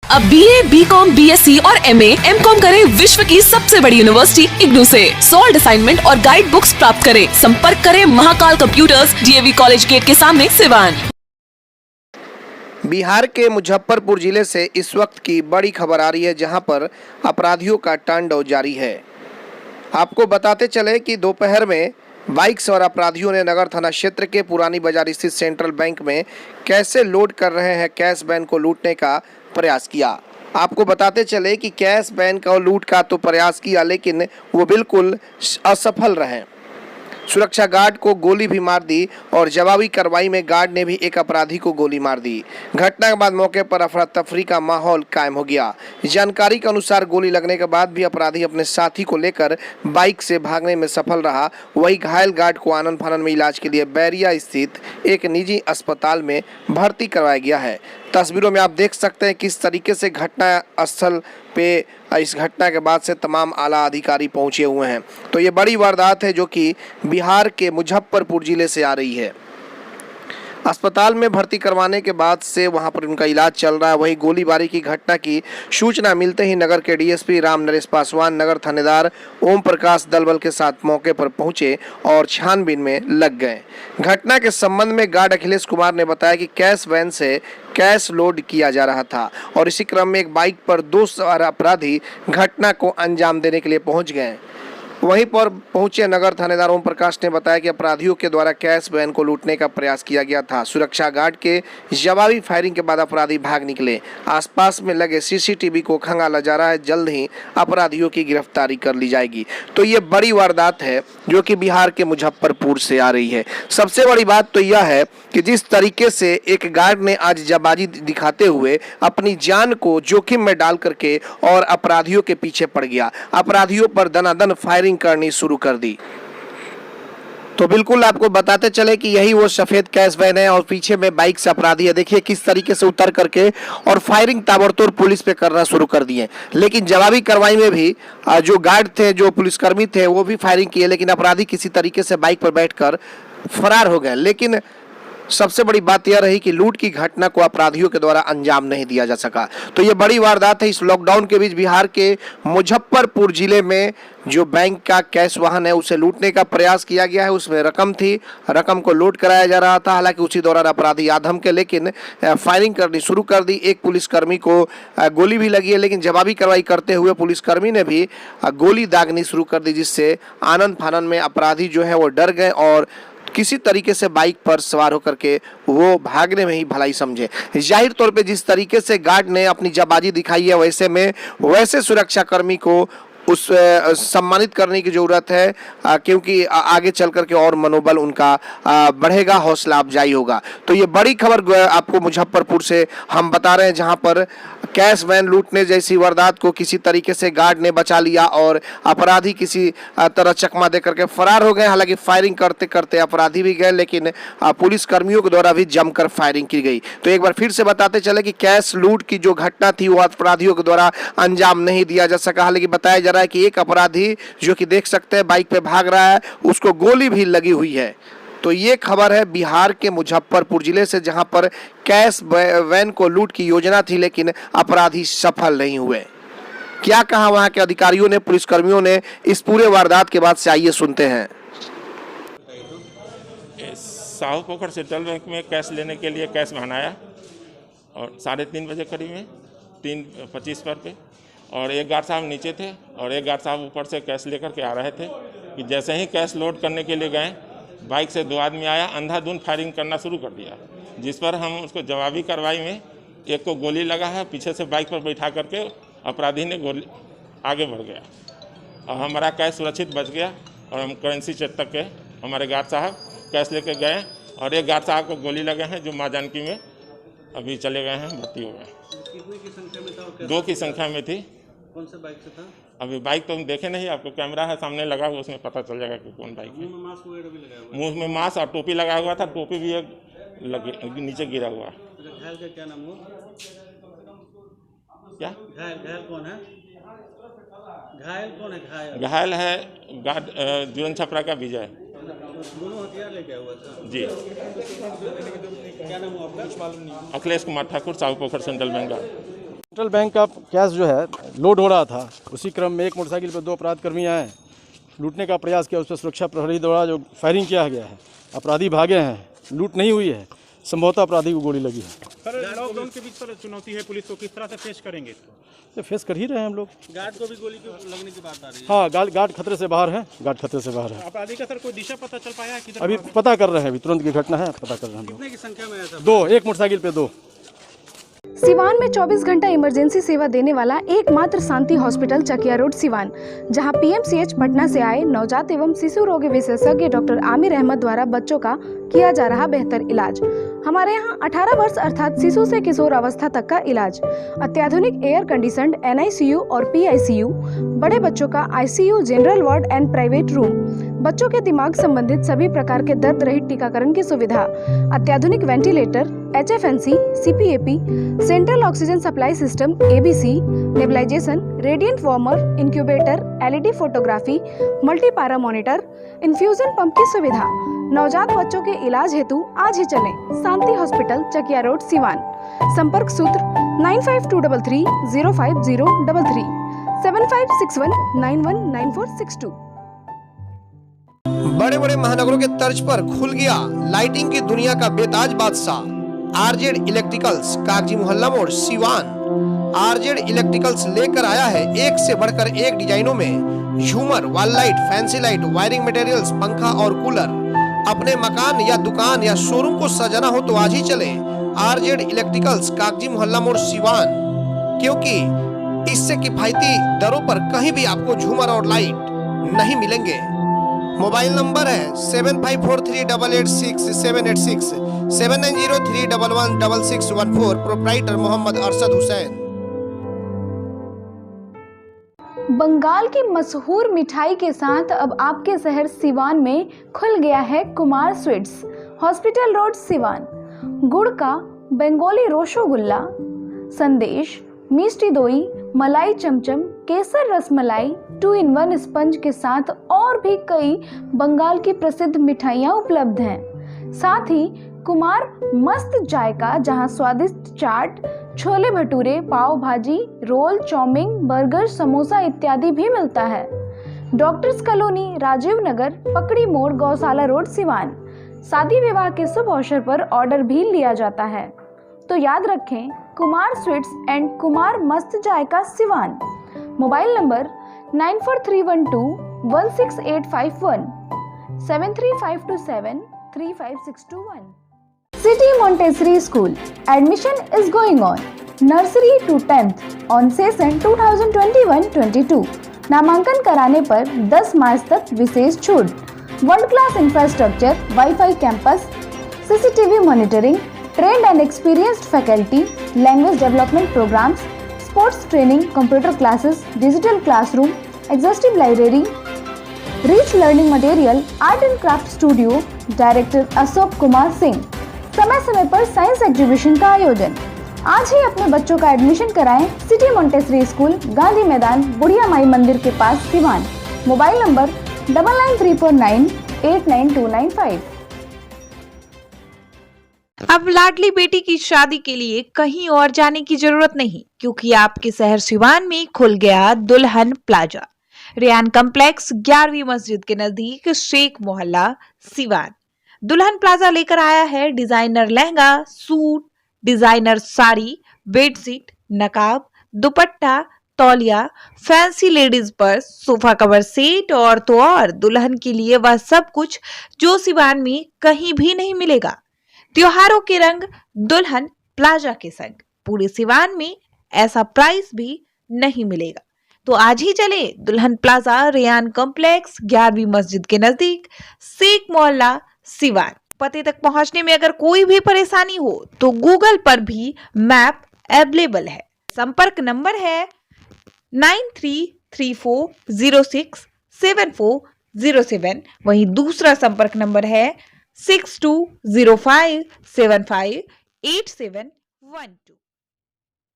अब BA, BCom, BSc और MA, MCom करें विश्व की सबसे बड़ी यूनिवर्सिटी इग्नू से। सॉल्ड असाइनमेंट और गाइड बुक्स प्राप्त करें। संपर्क करें Mahakal computers, DAV college gate के सामने, सिवान। बिहार के मुजफ्फरपुर जिले से इस वक्त की बड़ी खबर आ रही है, जहां पर अपराधियों का तांडव जारी है। आपको बताते चले कि दोपहर में बाइक सवार अपराधियों ने नगर थाना क्षेत्र के पुरानी बाजार स्थित सेंट्रल बैंक में कैसे लोड कर रहे हैं कैश वैन को लूटने का प्रयास किया। आपको बताते चले कि कैश वैन का लूट का तो प्रयास किया, लेकिन वो बिल्कुल असफल रहे। सुरक्षा गार्ड को गोली भी मार दी और जवाबी कार्रवाई में गार्ड ने भी एक अपराधी को गोली मार दी। घटना के बाद मौके पर अफरा तफरी का माहौल कायम हो गया। जानकारी के अनुसार गोली लगने के बाद भी अपराधी अपने साथी को लेकर बाइक से भागने में सफल रहा। वही घायल गार्ड को आनन फानन में इलाज के लिए बैरिया स्थित एक निजी अस्पताल में भर्ती करवाया गया है। तस्वीरों में आप देख सकते हैं किस तरीके से घटना स्थल पे इस घटना के बाद से तमाम आला अधिकारी पहुंचे हुए हैं। तो ये बड़ी वारदात है जो कि बिहार के मुजफ्फरपुर जिले से आ रही है। अस्पताल में भर्ती करवाने के बाद से वहां पर उनका इलाज चल रहा है। वही गोलीबारी की घटना की सूचना मिलते ही नगर के DSP राम नरेश पासवान नगर थानेदार ओम प्रकाश दलबल के साथ मौके पर पहुंचे और छानबीन में लग गए। घटना के संबंध में गार्ड अखिलेश कुमार ने बताया कि कैश वैन से कैश लोड किया जा रहा था और इसी क्रम में एक बाइक पर 2 सवार अपराधी घटना को अंजाम देने के लिए पहुंच गए। वहीं पर पहुंचे नगर थानेदार ओम प्रकाश ने बताया कि अपराधियों के द्वारा कैश वैन को लूटने का प्रयास किया गया था। सुरक्षा गार्ड के जवाबी फायरिंग के बाद अपराधी भाग निकले। आसपास में लगे CCTV को खंगाला जा रहा है। जल्द ही अपराधियों की गिरफ्तारी कर ली जाएगी। तो ये बड़ी वारदात है जो कि बिहार के मुजफ्फरपुर से आ रही है। सबसे बड़ी बात तो यह है कि जिस तरीके से एक गार्ड ने आज जाबाजी दिखाते हुए अपनी जान को जोखिम में डाल करके और अपराधियों के पीछे पड़ गया, अपराधियों पर दनादन फायरिंग करनी शुरू कर दी। तो बिल्कुल आपको बताते चले कि यही वो सफेद कैश वैन है और पीछे में बाइक से अपराधी है। देखिए किस तरीके से उतर करके और फायरिंग ताबड़तोड़ पुलिस पे करना शुरू कर दिए। लेकिन जवाबी कार्रवाई में भी जो गार्ड थे, जो पुलिसकर्मी थे, वो भी फायरिंग किए, लेकिन अपराधी किसी तरीके से बाइक पर बैठकर फरार हो गए। लेकिन सबसे बड़ी बात यह रही कि लूट की घटना को अपराधियों के द्वारा अंजाम नहीं दिया जा सका। तो ये बड़ी वारदात है। इस लॉकडाउन के बीच बिहार के मुजफ्फरपुर जिले में जो बैंक का कैश वाहन है उसे लूटने का प्रयास किया गया है। उसमें रकम थी, रकम को लोड कराया जा रहा था। हालांकि उसी दौरान अपराधी आधम के लेकिन फायरिंग करनी शुरू कर दी। एक पुलिसकर्मी को गोली भी लगी है, लेकिन जवाबी कार्रवाई करते हुए पुलिसकर्मी ने भी गोली दागनी शुरू कर दी, जिससे आनन फानन में अपराधी जो है वो डर गए और किसी तरीके से बाइक पर सवार होकर के वो भागने में ही भलाई समझे। जाहिर तौर पे जिस तरीके से गार्ड ने अपनी जाबाजी दिखाई है, वैसे में वैसे सुरक्षाकर्मी को उस सम्मानित करने की जरूरत है, क्योंकि आगे चल करके और मनोबल उनका बढ़ेगा, हौसला अफजाई होगा। तो ये बड़ी खबर आपको मुजफ्फरपुर से हम बता रहे हैं, जहां पर कैश वैन लूटने जैसी वारदात को किसी तरीके से गार्ड ने बचा लिया और अपराधी किसी तरह चकमा दे करके फरार हो गए। हालांकि फायरिंग करते करते अपराधी भी गए, लेकिन पुलिस कर्मियों के द्वारा भी जमकर फायरिंग की गई। तो एक बार फिर से बताते चले कि कैश लूट की जो घटना थी वो अपराधियों के द्वारा अंजाम नहीं दिया जा सका। हालांकि बताया जा रहा है कि एक अपराधी जो कि देख सकते हैं बाइक पे भाग रहा है, उसको गोली भी लगी हुई है। तो ये खबर है बिहार के मुजफ्फरपुर जिले से, जहां पर कैश वैन को लूट की योजना थी, लेकिन अपराधी सफल नहीं हुए। क्या कहा वहां के अधिकारियों ने, पुलिसकर्मियों ने इस पूरे वारदात के बाद से, आइए सुनते हैं। साहूपोखर सेंट्रल बैंक में कैश लेने के लिए कैश वाहन आया और 3:30 बजे करीब में 3:25 पे, और एक गार्ड साहब नीचे थे और एक गार्ड साहब ऊपर से कैश लेकर के आ रहे थे कि जैसे ही कैश लोड करने के लिए गए, बाइक से 2 आदमी आया, अंधाधुंध फायरिंग करना शुरू कर दिया, जिस पर हम उसको जवाबी कार्रवाई में एक को गोली लगा है। पीछे से बाइक पर बैठा करके अपराधी ने गोली आगे बढ़ गया और हमारा कैश सुरक्षित बच गया और हम करेंसी चेक तक के हमारे गार्ड साहब कैश लेके गए और एक गार्ड साहब को गोली लगे हैं जो माँ जानकी में अभी चले गए हैं, भर्ती हो गए। कितने की संख्या में था? 2 की संख्या में थी। कौन सा बाइक से था? अभी बाइक तो हम देखे नहीं, आपको कैमरा है सामने लगा हुआ, उसमें पता चल जाएगा कि कौन बाइक है। मुंह में मास्क वगैरह भी लगाया हुआ? मुंह में मास्क और टोपी लगा हुआ था, टोपी भी एक लगे नीचे गिरा हुआ। घायल का क्या नाम हुआ? क्या घायल कौन है? घायल कौन है? घायल है गार्ड जुरन छपरा का विजय। दोनों हथियार लेके आया हुआ था जी। क्या नाम हुआ आपका? Akhilesh Kumar Thakur, Sahupokhar central bank. Central bank का कैश जो है लोड हो रहा था, उसी क्रम में एक मोटरसाइकिल पर 2 अपराधकर्मी आए, लूटने का प्रयास किया। उस पर सुरक्षा प्रहरी द्वारा जो फायरिंग किया गया है, अपराधी भागे हैं, लूट नहीं हुई है, संभवतः अपराधी को गोली लगी है। सर, लॉकडाउन के बीच पर चुनौती है, पुलिस को किस तरह से फेस करेंगे इसको? तो फेस कर ही रहे हैं हम लोग। गार्ड को भी गोली लगने की बात आ रही है। हाँ, गार्ड खतरे से बाहर है, गार्ड खतरे से बाहर है। अपराधी का सर कोई दिशा पता चल पाया है? किधर अभी पता कर रहे हैं, अभी तुरंत की घटना है, पता कर रहे हैं हम लोग। कितने की संख्या में है सर? 2, एक मोटरसाइकिल पे 2। सिवान में 24 घंटा इमरजेंसी सेवा देने वाला एकमात्र शांति हॉस्पिटल चकिया रोड सिवान, जहां पीएमसीएच पटना से आए नवजात एवं शिशु रोग विशेषज्ञ डॉक्टर आमिर अहमद द्वारा बच्चों का किया जा रहा बेहतर इलाज। हमारे यहां 18 वर्ष अर्थात शिशु से किशोर अवस्था तक का इलाज, अत्याधुनिक एयर कंडीशनड NICU और PICU, बड़े बच्चों का ICU, general ward and private room, बच्चों के दिमाग संबंधित सभी प्रकार के दर्द रहित टीकाकरण की सुविधा, अत्याधुनिक ventilator, HFNC, CPAP, central oxygen supply system ABC, nebulisation, radiant warmer, incubator, LED photography, multipara monitor, infusion pump की सुविधा। नवजात बच्चों के इलाज हेतु आज ही चलें शांति हॉस्पिटल चकिया रोड सिवान। संपर्क सूत्र 9523305033 7561919462। बड़े बड़े महानगरों के तर्ज पर खुल गया लाइटिंग की दुनिया का बेताज बादशाह RZ इलेक्ट्रिकल्स, कागजी मोहल्ला मोड़, सिवान। RZ इलेक्ट्रिकल्स लेकर आया है एक से बढ़कर एक डिजाइनों में झूमर, wall light, fancy light, wiring materials, पंखा और कूलर। अपने मकान या दुकान या शोरूम को सजाना हो तो आज ही चले RZ इलेक्ट्रिकल्स, कागजी मोहल्ला मोड़, सिवान, क्योंकि इससे किफायती दरों पर कहीं भी आपको झूमर और लाइट नहीं मिलेंगे। मोबाइल नंबर है 7543886786, 7903116614। प्रोप्राइटर मोहम्मद अरशद हुसैन। बंगाल की मशहूर मिठाई के साथ अब आपके शहर सिवान में खुल गया है Kumar sweets, hospital road Siwan. गुड़ का बंगाली रसगुल्ला, संदेश, मिष्टी दोई, मलाई चमचम, केसर रसमलाई, 2-in-1 स्पंज के साथ और भी कई बंगाल की प्रसिद्ध मिठाइयाँ उपलब्ध हैं। साथ ही कुमार मस्त जायका, जहां स्वादिष्ट चाट, छोले भटूरे, पाव भाजी, रोल, चाउमीन, बर्गर, समोसा इत्यादि भी मिलता है। डॉक्टर्स कॉलोनी, राजीव नगर, पकड़ी मोड़, गौशाला रोड, सिवान। शादी विवाह के शुभ अवसर पर ऑर्डर भी लिया जाता है, तो याद रखें Kumar sweets and Kumar Mast Zayka, Siwan. Mobile number 9431216851, 735273561। City Montessori School. Admission is going on. Nursery to 10th on session 2021-22. नामांकन कराने पर 10 मार्च तक विशेष छूट। World class infrastructure, wifi campus, CCTV monitoring, trained and experienced faculty, language development programmes, sports training, computer classes, digital classroom, exhaustive library, rich learning material, art and craft studio. Director Ashok Kumar Singh. समय समय पर science exhibition का आयोजन। आज ही अपने बच्चों का admission कराएं सिटी मोंटेसरी स्कूल, गांधी मैदान, बुढ़िया माई मंदिर के पास, सिवान। Mobile number 9934989295। अब लाडली बेटी की शादी के लिए कहीं और जाने की जरूरत नहीं, क्योंकि आपके शहर सिवान में खुल गया दुल्हन प्लाजा। रेयान कॉम्प्लेक्स, 11वीं मस्जिद के नजदीक, शेख मोहल्ला, सिवान। दुल्हन प्लाजा लेकर आया है designer lehenga, suit, designer sari, bedsheet, नकाब, दुपट्टा, तौलिया, fancy ladies purse, sofa cover set और तो और दुल्हन के लिए वह सब कुछ जो सिवान में कहीं भी नहीं मिलेगा। त्योहारों के रंग दुल्हन प्लाजा के संग पूरे सिवान में ऐसा प्राइस भी नहीं मिलेगा। तो आज ही चले दुल्हन प्लाजा, रेयान कॉम्प्लेक्स, 11वीं मस्जिद के नजदीक, शेख मोहल्ला, सिवान। पते तक पहुंचने में अगर कोई भी परेशानी हो तो गूगल पर भी मैप अवेलेबल है। संपर्क नंबर है 9334067407। वहीं दूसरा संपर्क नंबर है 6205758712।